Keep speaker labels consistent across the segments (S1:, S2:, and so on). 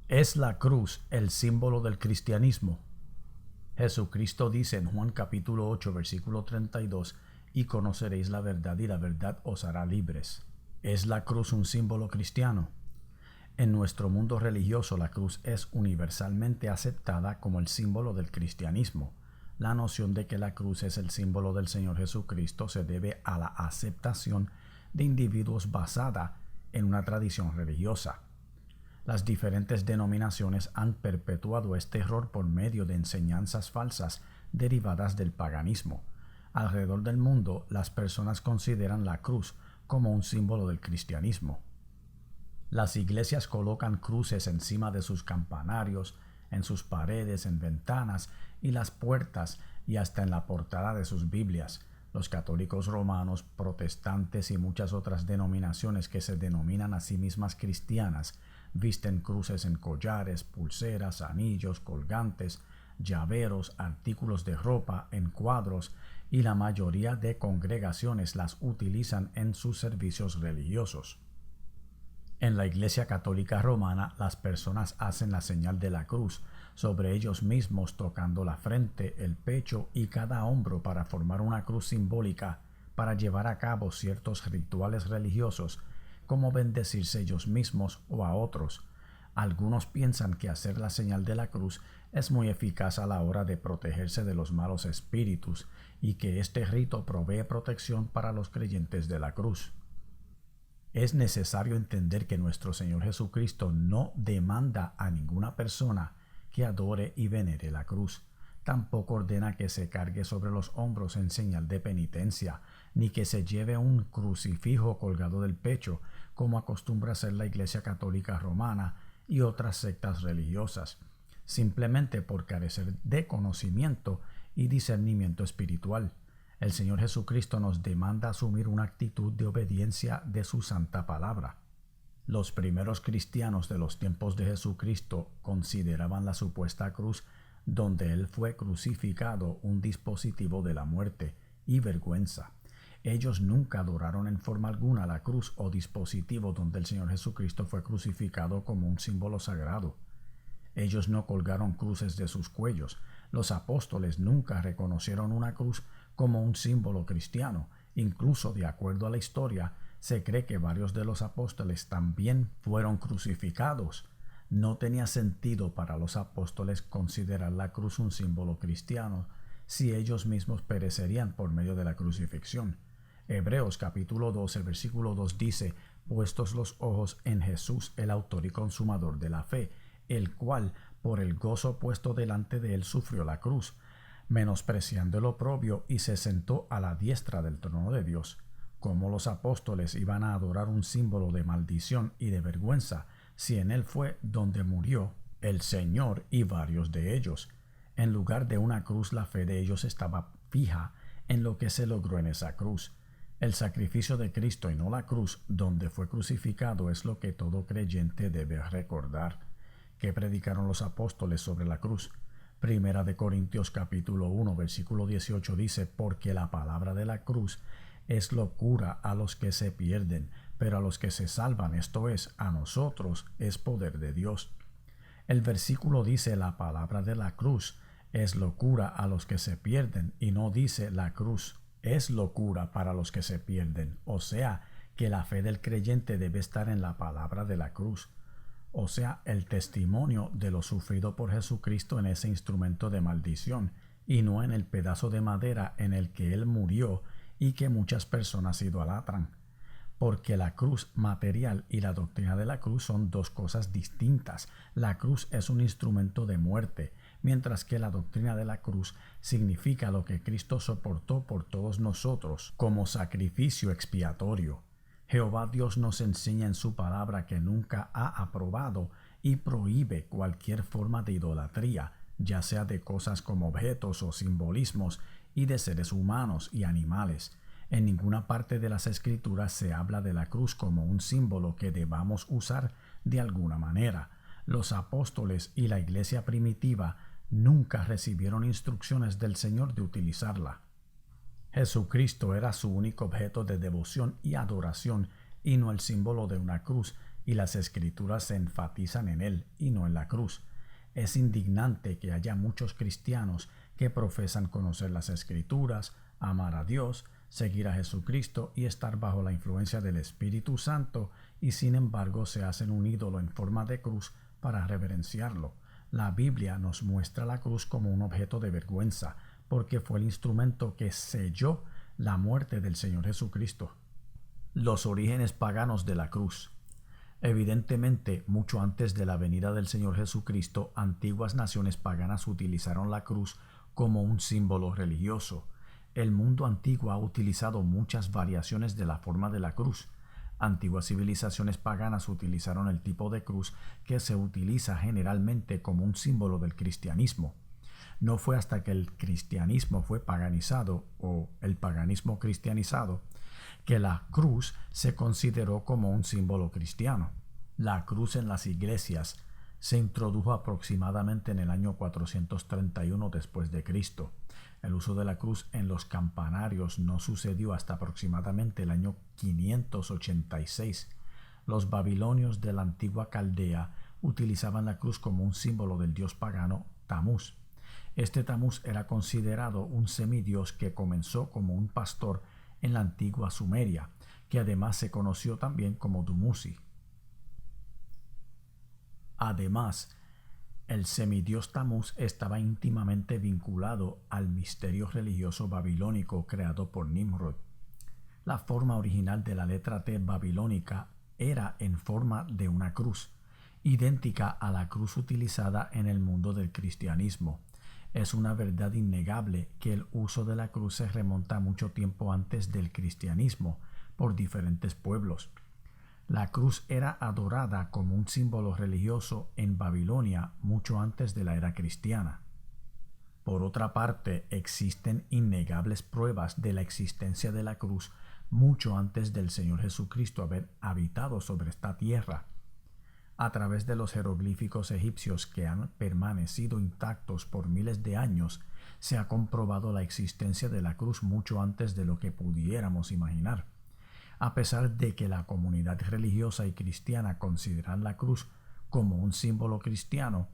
S1: ¿Es la cruz el símbolo del cristianismo? Jesucristo dice en Juan capítulo 8, versículo 32, y conoceréis la verdad y la verdad os hará libres. ¿Es la cruz un símbolo cristiano? En nuestro mundo religioso la cruz es universalmente aceptada como el símbolo del cristianismo. La noción de que la cruz es el símbolo del Señor Jesucristo se debe a la aceptación de individuos basada en una tradición religiosa. Las diferentes denominaciones han perpetuado este error por medio de enseñanzas falsas derivadas del paganismo. Alrededor del mundo, las personas consideran la cruz como un símbolo del cristianismo. Las iglesias colocan cruces encima de sus campanarios, en sus paredes, en ventanas y las puertas y hasta en la portada de sus Biblias. Los católicos romanos, protestantes y muchas otras denominaciones que se denominan a sí mismas cristianas visten cruces en collares, pulseras, anillos, colgantes, llaveros, artículos de ropa, en cuadros, y la mayoría de congregaciones las utilizan en sus servicios religiosos. En la Iglesia Católica Romana, las personas hacen la señal de la cruz sobre ellos mismos, tocando la frente, el pecho y cada hombro para formar una cruz simbólica para llevar a cabo ciertos rituales religiosos, como bendecirse ellos mismos o a otros. Algunos piensan que hacer la señal de la cruz es muy eficaz a la hora de protegerse de los malos espíritus y que este rito provee protección para los creyentes de la cruz. Es necesario entender que nuestro Señor Jesucristo no demanda a ninguna persona que adore y venere la cruz. Tampoco ordena que se cargue sobre los hombros en señal de penitencia, ni que se lleve un crucifijo colgado del pecho, como acostumbra hacer la Iglesia Católica Romana y otras sectas religiosas, simplemente por carecer de conocimiento y discernimiento espiritual. El Señor Jesucristo nos demanda asumir una actitud de obediencia de su santa palabra. Los primeros cristianos de los tiempos de Jesucristo consideraban la supuesta cruz donde Él fue crucificado un dispositivo de la muerte y vergüenza. Ellos nunca adoraron en forma alguna la cruz o dispositivo donde el Señor Jesucristo fue crucificado como un símbolo sagrado. Ellos no colgaron cruces de sus cuellos. Los apóstoles nunca reconocieron una cruz como un símbolo cristiano. Incluso, de acuerdo a la historia, se cree que varios de los apóstoles también fueron crucificados. No tenía sentido para los apóstoles considerar la cruz un símbolo cristiano si ellos mismos perecerían por medio de la crucifixión. Hebreos capítulo 12, versículo 2 dice: puestos los ojos en Jesús, el autor y consumador de la fe, el cual, por el gozo puesto delante de él, sufrió la cruz, menospreciando el oprobio, y se sentó a la diestra del trono de Dios. ¿Cómo los apóstoles iban a adorar un símbolo de maldición y de vergüenza si en él fue donde murió el Señor y varios de ellos? En lugar de una cruz, la fe de ellos estaba fija en lo que se logró en esa cruz. El sacrificio de Cristo y no la cruz donde fue crucificado es lo que todo creyente debe recordar. ¿Qué predicaron los apóstoles sobre la cruz? Primera de Corintios capítulo 1 versículo 18 dice: porque la palabra de la cruz es locura a los que se pierden, pero a los que se salvan, esto es, a nosotros, es poder de Dios. El versículo dice la palabra de la cruz es locura a los que se pierden, y no dice la cruz es locura para los que se pierden. O sea, que la fe del creyente debe estar en la palabra de la cruz. O sea, el testimonio de lo sufrido por Jesucristo en ese instrumento de maldición, y no en el pedazo de madera en el que Él murió y que muchas personas idolatran. Porque la cruz material y la doctrina de la cruz son dos cosas distintas. La cruz es un instrumento de muerte, mientras que la doctrina de la cruz significa lo que Cristo soportó por todos nosotros como sacrificio expiatorio. Jehová Dios nos enseña en su palabra que nunca ha aprobado y prohíbe cualquier forma de idolatría, ya sea de cosas como objetos o simbolismos, y de seres humanos y animales. En ninguna parte de las Escrituras se habla de la cruz como un símbolo que debamos usar de alguna manera. Los apóstoles y la iglesia primitiva nunca recibieron instrucciones del Señor de utilizarla. Jesucristo era su único objeto de devoción y adoración, y no el símbolo de una cruz y las escrituras se enfatizan en él y no en la cruz. Es indignante que haya muchos cristianos que profesan conocer las escrituras, amar a Dios, seguir a Jesucristo y estar bajo la influencia del Espíritu Santo, y sin embargo se hacen un ídolo en forma de cruz para reverenciarlo. La Biblia nos muestra la cruz como un objeto de vergüenza, porque fue el instrumento que selló la muerte del Señor Jesucristo. Los orígenes paganos de la cruz. Evidentemente, mucho antes de la venida del Señor Jesucristo, antiguas naciones paganas utilizaron la cruz como un símbolo religioso. El mundo antiguo ha utilizado muchas variaciones de la forma de la cruz. Antiguas civilizaciones paganas utilizaron el tipo de cruz que se utiliza generalmente como un símbolo del cristianismo. No fue hasta que el cristianismo fue paganizado, o el paganismo cristianizado, que la cruz se consideró como un símbolo cristiano. La cruz en las iglesias se introdujo aproximadamente en el año 431 después de Cristo. El uso de la cruz en los campanarios no sucedió hasta aproximadamente el año 586. Los babilonios de la antigua Caldea utilizaban la cruz como un símbolo del dios pagano Tamuz. Este Tamuz era considerado un semidios que comenzó como un pastor en la antigua Sumeria, que además se conoció también como Dumuzi. Además, el semidios Tamuz estaba íntimamente vinculado al misterio religioso babilónico creado por Nimrod. La forma original de la letra T babilónica era en forma de una cruz, idéntica a la cruz utilizada en el mundo del cristianismo. Es una verdad innegable que el uso de la cruz se remonta mucho tiempo antes del cristianismo por diferentes pueblos. La cruz era adorada como un símbolo religioso en Babilonia mucho antes de la era cristiana. Por otra parte, existen innegables pruebas de la existencia de la cruz mucho antes del Señor Jesucristo haber habitado sobre esta tierra. A través de los jeroglíficos egipcios que han permanecido intactos por miles de años, se ha comprobado la existencia de la cruz mucho antes de lo que pudiéramos imaginar. A pesar de que la comunidad religiosa y cristiana consideran la cruz como un símbolo cristiano,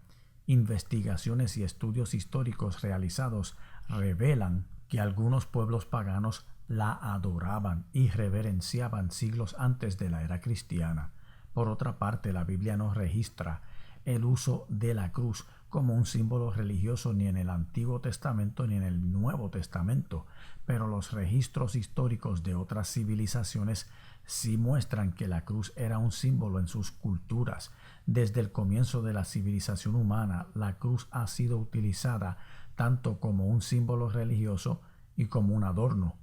S1: investigaciones y estudios históricos realizados revelan que algunos pueblos paganos la adoraban y reverenciaban siglos antes de la era cristiana. Por otra parte, la Biblia no registra el uso de la cruz como un símbolo religioso ni en el Antiguo Testamento ni en el Nuevo Testamento, pero los registros históricos de otras civilizaciones sí muestran que la cruz era un símbolo en sus culturas. Desde el comienzo de la civilización humana, la cruz ha sido utilizada tanto como un símbolo religioso y como un adorno.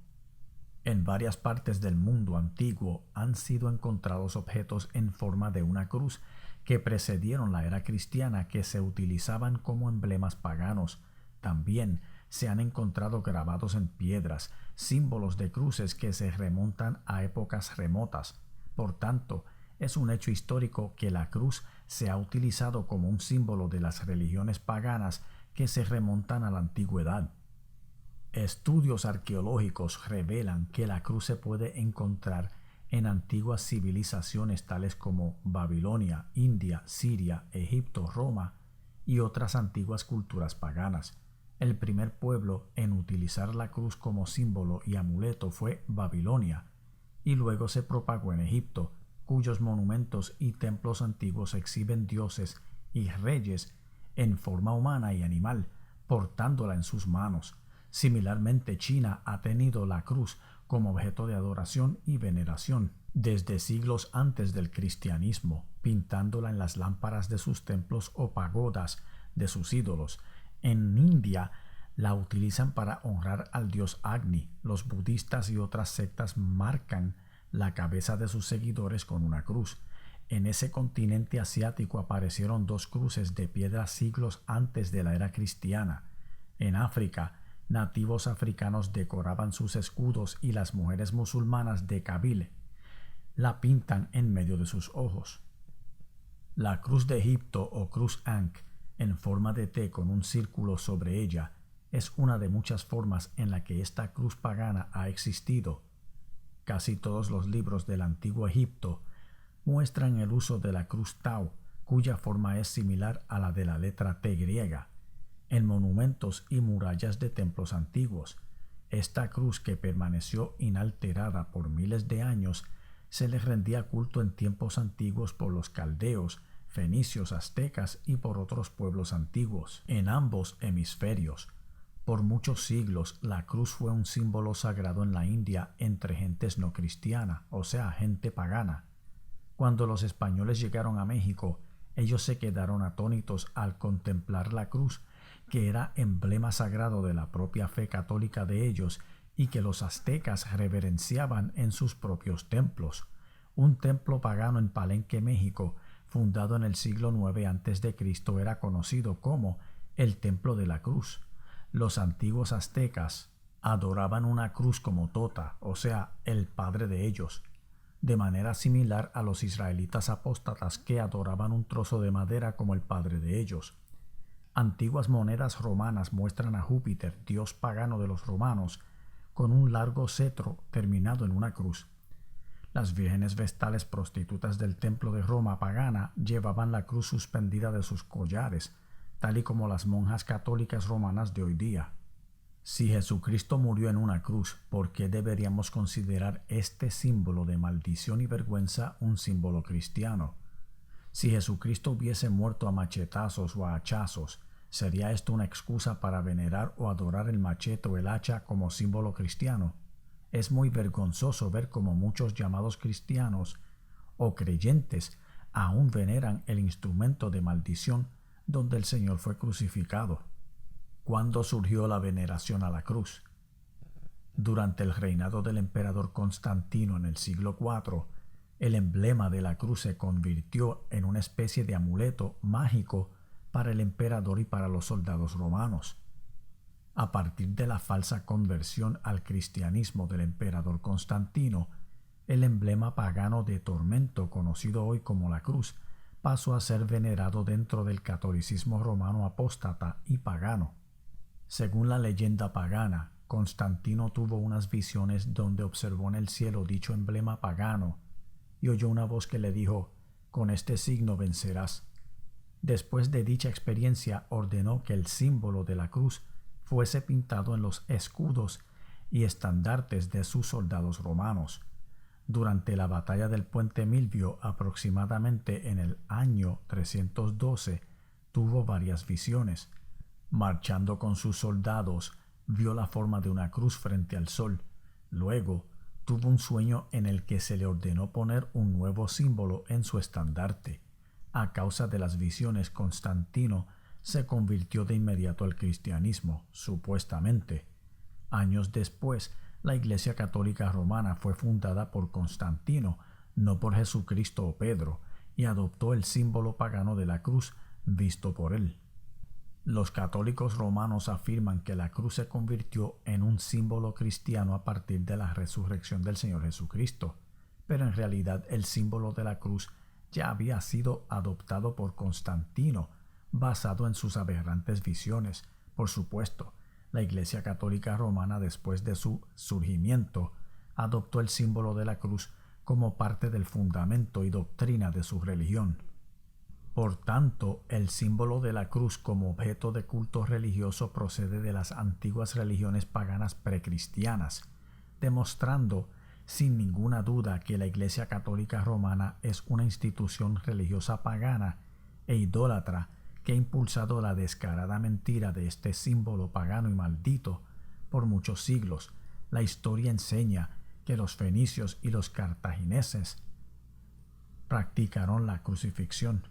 S1: En varias partes del mundo antiguo han sido encontrados objetos en forma de una cruz que precedieron la era cristiana que se utilizaban como emblemas paganos. También se han encontrado grabados en piedras, símbolos de cruces que se remontan a épocas remotas. Por tanto, es un hecho histórico que la cruz se ha utilizado como un símbolo de las religiones paganas que se remontan a la antigüedad. Estudios arqueológicos revelan que la cruz se puede encontrar en antiguas civilizaciones tales como Babilonia, India, Siria, Egipto, Roma y otras antiguas culturas paganas. El primer pueblo en utilizar la cruz como símbolo y amuleto fue Babilonia, y luego se propagó en Egipto, cuyos monumentos y templos antiguos exhiben dioses y reyes en forma humana y animal, portándola en sus manos. Similarmente, China ha tenido la cruz como objeto de adoración y veneración desde siglos antes del cristianismo, pintándola en las lámparas de sus templos o pagodas de sus ídolos. En India la utilizan para honrar al dios Agni. Los budistas y otras sectas marcan la cabeza de sus seguidores con una cruz. En ese continente asiático aparecieron dos cruces de piedra siglos antes de la era cristiana. En África, nativos africanos decoraban sus escudos y las mujeres musulmanas de Kabyle la pintan en medio de sus ojos. La cruz de Egipto o cruz Ankh en forma de T con un círculo sobre ella es una de muchas formas en la que esta cruz pagana ha existido. Casi todos los libros del Antiguo Egipto muestran el uso de la cruz Tau, cuya forma es similar a la de la letra T griega, en monumentos y murallas de templos antiguos. Esta cruz, que permaneció inalterada por miles de años, se le rendía culto en tiempos antiguos por los caldeos, fenicios, aztecas y por otros pueblos antiguos, en ambos hemisferios. Por muchos siglos, la cruz fue un símbolo sagrado en la India entre gentes no cristiana, o sea, gente pagana. Cuando los españoles llegaron a México, ellos se quedaron atónitos al contemplar la cruz, que era emblema sagrado de la propia fe católica de ellos y que los aztecas reverenciaban en sus propios templos. Un templo pagano en Palenque, México, fundado en el siglo IX a.C., era conocido como el Templo de la Cruz. Los antiguos aztecas adoraban una cruz como Tota, o sea, el padre de ellos, de manera similar a los israelitas apóstatas que adoraban un trozo de madera como el padre de ellos. Antiguas monedas romanas muestran a Júpiter, dios pagano de los romanos, con un largo cetro terminado en una cruz. Las vírgenes vestales prostitutas del templo de Roma pagana llevaban la cruz suspendida de sus collares, tal y como las monjas católicas romanas de hoy día. Si Jesucristo murió en una cruz, ¿por qué deberíamos considerar este símbolo de maldición y vergüenza un símbolo cristiano? Si Jesucristo hubiese muerto a machetazos o a hachazos, ¿sería esto una excusa para venerar o adorar el machete o el hacha como símbolo cristiano? Es muy vergonzoso ver cómo muchos llamados cristianos o creyentes aún veneran el instrumento de maldición donde el Señor fue crucificado. ¿Cuándo surgió la veneración a la cruz? Durante el reinado del emperador Constantino en el siglo IV, el emblema de la cruz se convirtió en una especie de amuleto mágico para el emperador y para los soldados romanos. A partir de la falsa conversión al cristianismo del emperador Constantino, el emblema pagano de tormento, conocido hoy como la cruz, pasó a ser venerado dentro del catolicismo romano apóstata y pagano. Según la leyenda pagana, Constantino tuvo unas visiones donde observó en el cielo dicho emblema pagano y oyó una voz que le dijo: «Con este signo vencerás». Después de dicha experiencia, ordenó que el símbolo de la cruz fuese pintado en los escudos y estandartes de sus soldados romanos. Durante la batalla del Puente Milvio, aproximadamente en el año 312, tuvo varias visiones. Marchando con sus soldados, vio la forma de una cruz frente al sol. Luego, tuvo un sueño en el que se le ordenó poner un nuevo símbolo en su estandarte. A causa de las visiones, Constantino se convirtió de inmediato al cristianismo, supuestamente. Años después, la Iglesia Católica Romana fue fundada por Constantino, no por Jesucristo o Pedro, y adoptó el símbolo pagano de la cruz visto por él. Los católicos romanos afirman que la cruz se convirtió en un símbolo cristiano a partir de la resurrección del Señor Jesucristo, pero en realidad el símbolo de la cruz ya había sido adoptado por Constantino, basado en sus aberrantes visiones. Por supuesto, la Iglesia Católica Romana, después de su surgimiento, adoptó el símbolo de la cruz como parte del fundamento y doctrina de su religión. Por tanto, el símbolo de la cruz como objeto de culto religioso procede de las antiguas religiones paganas precristianas, demostrando sin ninguna duda que la Iglesia Católica Romana es una institución religiosa pagana e idólatra que ha impulsado la descarada mentira de este símbolo pagano y maldito por muchos siglos. La historia enseña que los fenicios y los cartagineses practicaron la crucifixión.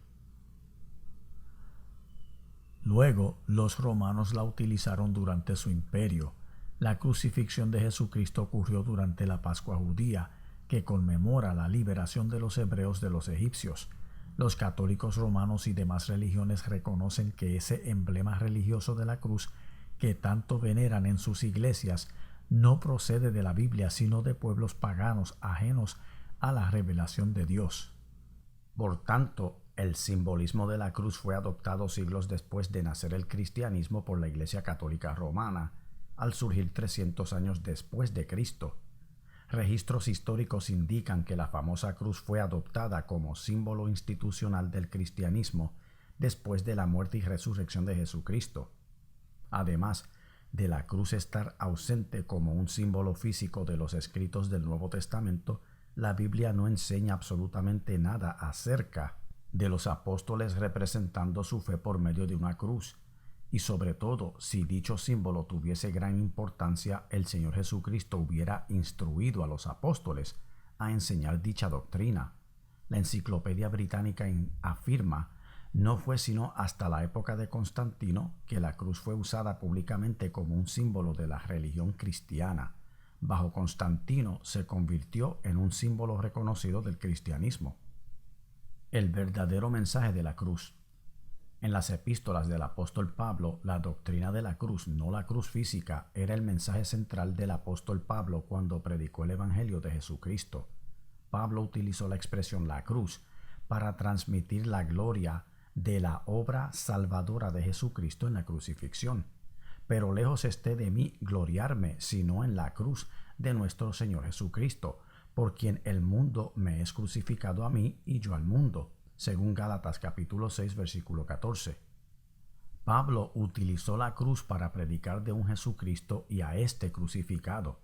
S1: Luego, los romanos la utilizaron durante su imperio. La crucifixión de Jesucristo ocurrió durante la Pascua judía, que conmemora la liberación de los hebreos de los egipcios. Los católicos romanos y demás religiones reconocen que ese emblema religioso de la cruz que tanto veneran en sus iglesias no procede de la Biblia, sino de pueblos paganos ajenos a la revelación de Dios. Por tanto, el simbolismo de la cruz fue adoptado siglos después de nacer el cristianismo por la Iglesia Católica Romana, al surgir 300 años después de Cristo. Registros históricos indican que la famosa cruz fue adoptada como símbolo institucional del cristianismo después de la muerte y resurrección de Jesucristo. Además de la cruz estar ausente como un símbolo físico de los escritos del Nuevo Testamento, la Biblia no enseña absolutamente nada acerca de los apóstoles representando su fe por medio de una cruz. Y sobre todo, si dicho símbolo tuviese gran importancia, el Señor Jesucristo hubiera instruido a los apóstoles a enseñar dicha doctrina. La Enciclopedia Británica afirma: no fue sino hasta la época de Constantino que la cruz fue usada públicamente como un símbolo de la religión cristiana. Bajo Constantino se convirtió en un símbolo reconocido del cristianismo. El verdadero mensaje de la cruz. En las epístolas del apóstol Pablo, la doctrina de la cruz, no la cruz física, era el mensaje central del apóstol Pablo cuando predicó el Evangelio de Jesucristo. Pablo utilizó la expresión la cruz para transmitir la gloria de la obra salvadora de Jesucristo en la crucifixión. Pero lejos esté de mí gloriarme, sino en la cruz de nuestro Señor Jesucristo, por quien el mundo me es crucificado a mí y yo al mundo, según Gálatas capítulo 6, versículo 14. Pablo utilizó la cruz para predicar de un Jesucristo y a este crucificado,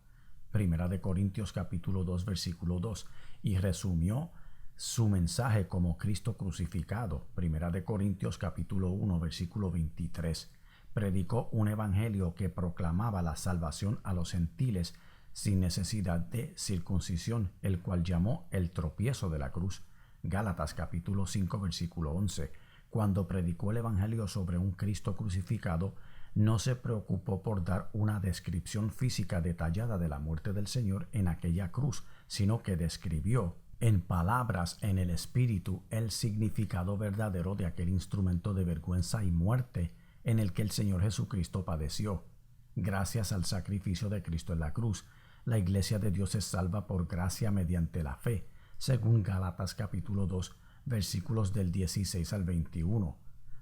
S1: Primera de Corintios capítulo 2, versículo 2, y resumió su mensaje como Cristo crucificado, Primera de Corintios capítulo 1, versículo 23. Predicó un evangelio que proclamaba la salvación a los gentiles sin necesidad de circuncisión, el cual llamó el tropiezo de la cruz, Gálatas capítulo 5, versículo 11. Cuando predicó el evangelio sobre un Cristo crucificado, no se preocupó por dar una descripción física detallada de la muerte del Señor en aquella cruz, sino que describió en palabras en el Espíritu el significado verdadero de aquel instrumento de vergüenza y muerte en el que el Señor Jesucristo padeció. Gracias al sacrificio de Cristo en la cruz, la Iglesia de Dios es salva por gracia mediante la fe, según Gálatas capítulo 2, versículos del 16 al 21.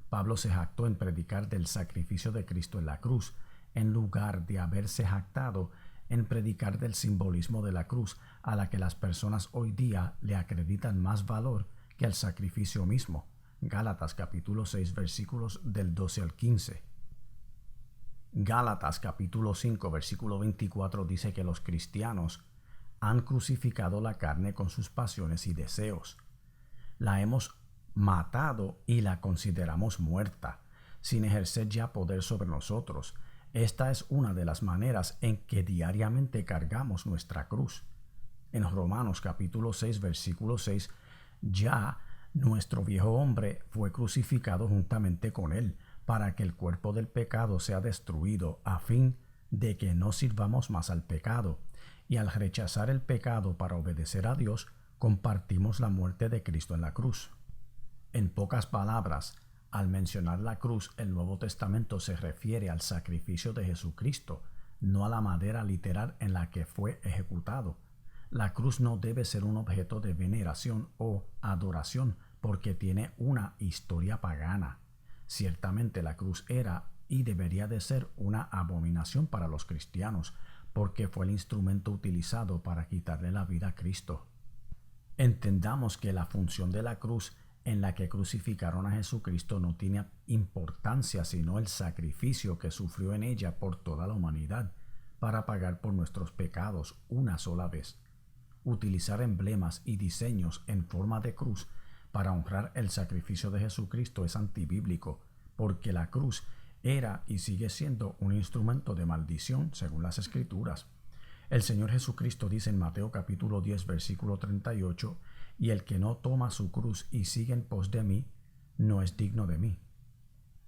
S1: Pablo se jactó en predicar del sacrificio de Cristo en la cruz, en lugar de haberse jactado en predicar del simbolismo de la cruz, a la que las personas hoy día le acreditan más valor que al sacrificio mismo. Gálatas capítulo 6, versículos del 12 al 15. Gálatas capítulo 5, versículo 24 dice que los cristianos han crucificado la carne con sus pasiones y deseos. La hemos matado y la consideramos muerta, sin ejercer ya poder sobre nosotros. Esta es una de las maneras en que diariamente cargamos nuestra cruz. En Romanos capítulo 6, versículo 6, ya nuestro viejo hombre fue crucificado juntamente con él, para que el cuerpo del pecado sea destruido, a fin de que no sirvamos más al pecado. Y al rechazar el pecado para obedecer a Dios, compartimos la muerte de Cristo en la cruz. En pocas palabras, al mencionar la cruz, el Nuevo Testamento se refiere al sacrificio de Jesucristo, no a la madera literal en la que fue ejecutado. La cruz no debe ser un objeto de veneración o adoración porque tiene una historia pagana. Ciertamente la cruz era y debería de ser una abominación para los cristianos, porque fue el instrumento utilizado para quitarle la vida a Cristo. Entendamos que la función de la cruz en la que crucificaron a Jesucristo no tiene importancia sino el sacrificio que sufrió en ella por toda la humanidad para pagar por nuestros pecados una sola vez. Utilizar emblemas y diseños en forma de cruz para honrar el sacrificio de Jesucristo es antibíblico, porque la cruz era y sigue siendo un instrumento de maldición según las Escrituras. El Señor Jesucristo dice en Mateo capítulo 10, versículo 38, y el que no toma su cruz y sigue en pos de mí, no es digno de mí.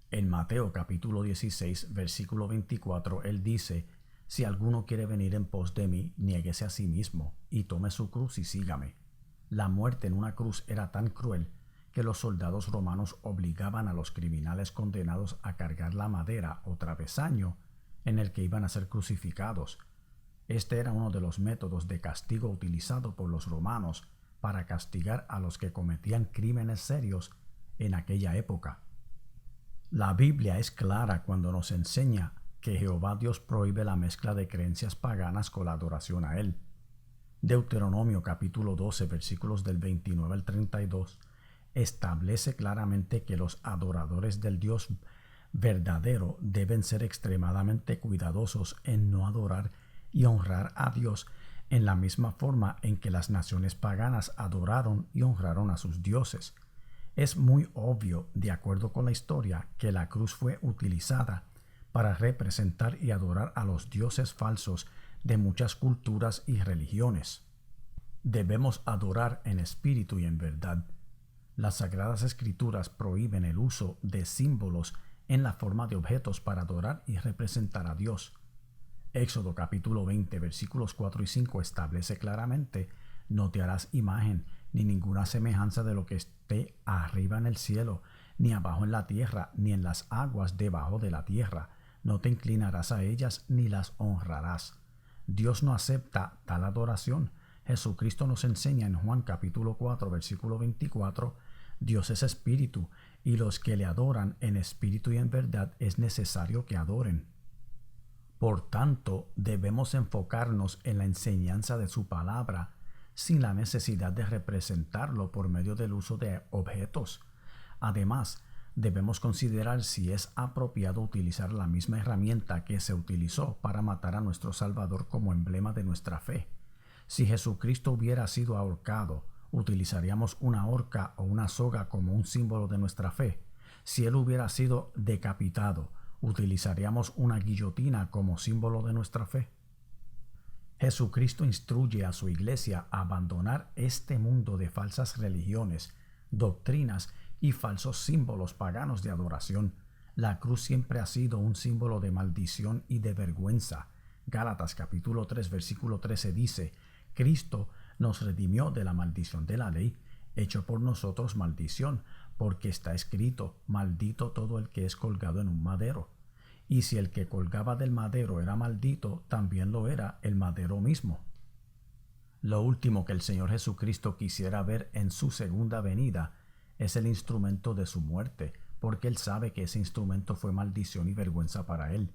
S1: En Mateo capítulo 16, versículo 24, él dice, si alguno quiere venir en pos de mí, niéguese a sí mismo y tome su cruz y sígame. La muerte en una cruz era tan cruel que los soldados romanos obligaban a los criminales condenados a cargar la madera o travesaño en el que iban a ser crucificados. Este era uno de los métodos de castigo utilizado por los romanos para castigar a los que cometían crímenes serios en aquella época. La Biblia es clara cuando nos enseña que Jehová Dios prohíbe la mezcla de creencias paganas con la adoración a Él. Deuteronomio capítulo 12 versículos del 29 al 32 establece claramente que los adoradores del Dios verdadero deben ser extremadamente cuidadosos en no adorar y honrar a Dios en la misma forma en que las naciones paganas adoraron y honraron a sus dioses. Es muy obvio, de acuerdo con la historia, que la cruz fue utilizada para representar y adorar a los dioses falsos de muchas culturas y religiones. Debemos adorar en espíritu y en verdad. Las Sagradas Escrituras prohíben el uso de símbolos en la forma de objetos para adorar y representar a Dios. Éxodo capítulo 20 versículos 4 y 5 establece claramente: no te harás imagen ni ninguna semejanza de lo que esté arriba en el cielo, ni abajo en la tierra, ni en las aguas debajo de la tierra. No te inclinarás a ellas ni las honrarás. Dios no acepta tal adoración. Jesucristo nos enseña en Juan capítulo 4 versículo 24: Dios es espíritu, y los que le adoran en espíritu y en verdad es necesario que adoren. Por tanto, debemos enfocarnos en la enseñanza de su palabra sin la necesidad de representarlo por medio del uso de objetos. Además, debemos considerar si es apropiado utilizar la misma herramienta que se utilizó para matar a nuestro Salvador como emblema de nuestra fe. Si Jesucristo hubiera sido ahorcado, ¿utilizaríamos una horca o una soga como un símbolo de nuestra fe? Si Él hubiera sido decapitado, ¿utilizaríamos una guillotina como símbolo de nuestra fe? Jesucristo instruye a su iglesia a abandonar este mundo de falsas religiones, doctrinas y falsos símbolos paganos de adoración. La cruz siempre ha sido un símbolo de maldición y de vergüenza. Gálatas capítulo 3 versículo 13 dice: Cristo nos redimió de la maldición de la ley, hecho por nosotros maldición, porque está escrito: maldito todo el que es colgado en un madero. Y si el que colgaba del madero era maldito, también lo era el madero mismo. Lo último que el Señor Jesucristo quisiera ver en su segunda venida es el instrumento de su muerte, porque Él sabe que ese instrumento fue maldición y vergüenza para Él.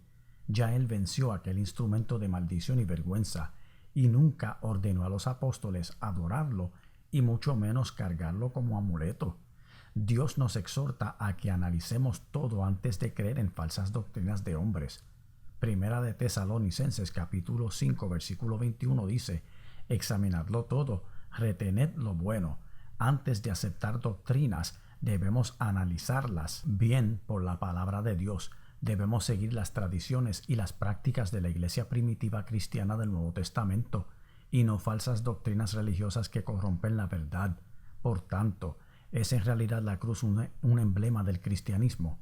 S1: Ya Él venció aquel instrumento de maldición y vergüenza, y nunca ordenó a los apóstoles adorarlo, y mucho menos cargarlo como amuleto. Dios nos exhorta a que analicemos todo antes de creer en falsas doctrinas de hombres. Primera de Tesalonicenses capítulo 5 versículo 21 dice: examinadlo todo, retened lo bueno. Antes de aceptar doctrinas, debemos analizarlas bien por la palabra de Dios. Debemos seguir las tradiciones y las prácticas de la iglesia primitiva cristiana del Nuevo Testamento, y no falsas doctrinas religiosas que corrompen la verdad. Por tanto, ¿es en realidad la cruz un emblema del cristianismo?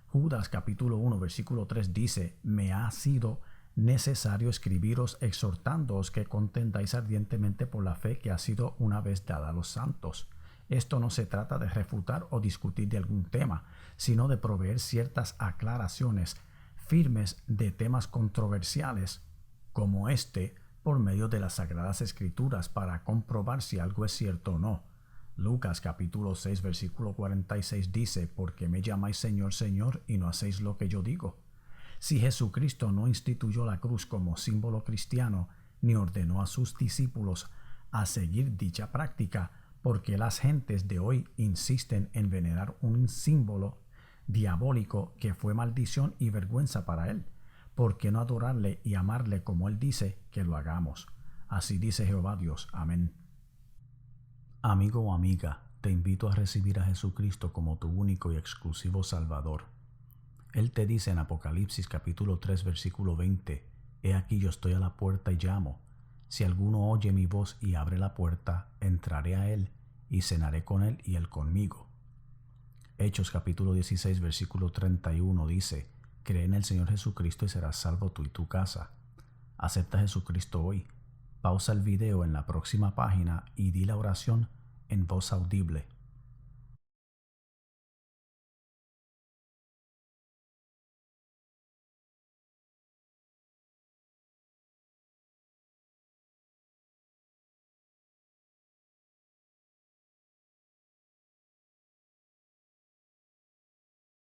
S1: Judas capítulo 1 versículo 3 dice: me ha sido necesario escribiros exhortándoos que contendáis ardientemente por la fe que ha sido una vez dada a los santos. Esto no se trata de refutar o discutir de algún tema, sino de proveer ciertas aclaraciones firmes de temas controversiales como este por medio de las Sagradas Escrituras para comprobar si algo es cierto o no. Lucas capítulo 6 versículo 46 dice: porque me llamáis Señor, Señor, y no hacéis lo que yo digo. Si Jesucristo no instituyó la cruz como símbolo cristiano, ni ordenó a sus discípulos a seguir dicha práctica, ¿por qué las gentes de hoy insisten en venerar un símbolo diabólico que fue maldición y vergüenza para Él? ¿Por qué no adorarle y amarle como Él dice que lo hagamos? Así dice Jehová Dios. Amén. Amigo o amiga, te invito a recibir a Jesucristo como tu único y exclusivo Salvador. Él te dice en Apocalipsis capítulo 3 versículo 20: He aquí yo estoy a la puerta y llamo. Si alguno oye mi voz y abre la puerta, entraré a él y cenaré con él y él conmigo. Hechos capítulo 16 versículo 31 dice: Cree en el Señor Jesucristo y serás salvo tú y tu casa. Acepta a Jesucristo hoy. Pausa el video en la próxima página y di la oración en voz audible.